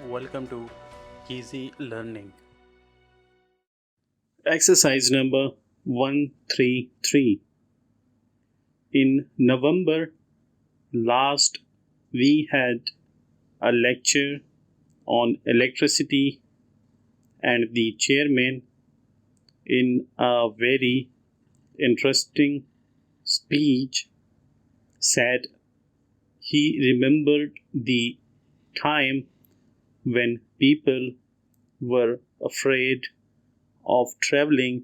Welcome to Easy Learning. Exercise number 133. In November last, we had a lecture on electricity, and the chairman, in a very interesting speech, said he remembered the time when people were afraid of traveling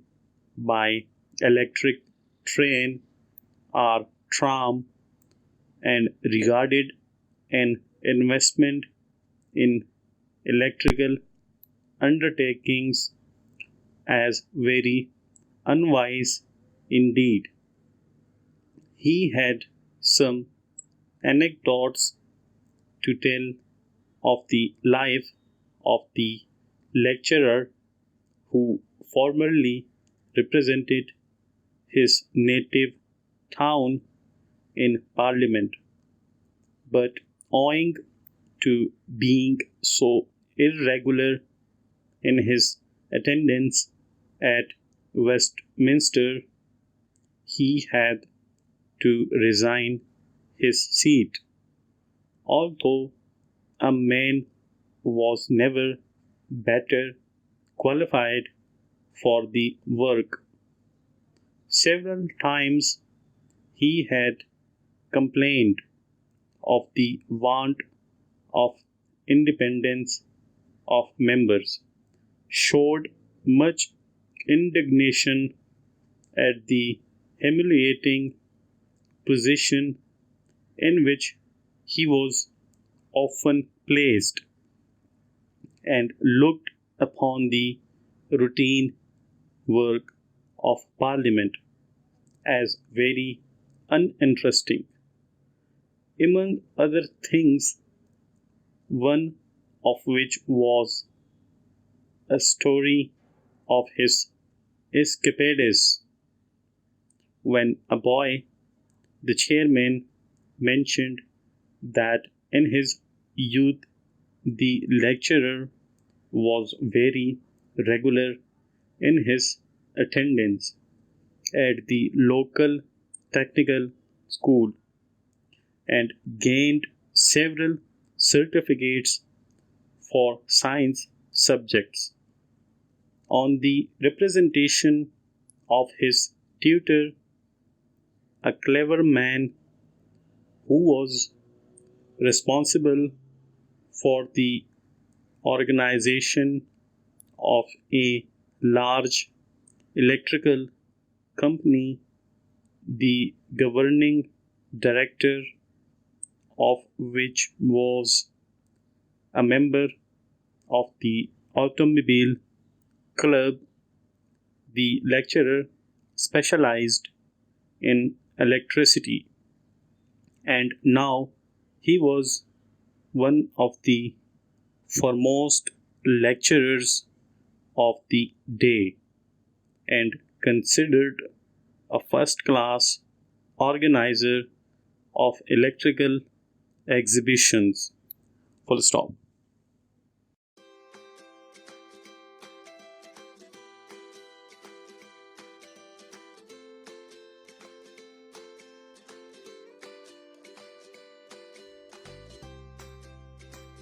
by electric train or tram and regarded an investment in electrical undertakings as very unwise indeed. He had some anecdotes to tell of the life of the lecturer who formerly represented his native town in Parliament, but owing to being so irregular in his attendance at Westminster, he had to resign his seat. Although a man was never better qualified for the work, several times he had complained of the want of independence of members, showed much indignation at the humiliating position in which he was often placed, and looked upon the routine work of Parliament as very uninteresting. Among other things, one of which was a story of his escapades. When a boy, the chairman mentioned that in his youth the lecturer was very regular in his attendance at the local technical school and gained several certificates for science subjects. On the representation of his tutor, a clever man who was responsible for the organization of a large electrical company, the governing director of which was a member of the automobile club. The lecturer specialized in electricity, and now he was one of the foremost lecturers of the day and considered a first class organizer of electrical exhibitions. Full stop.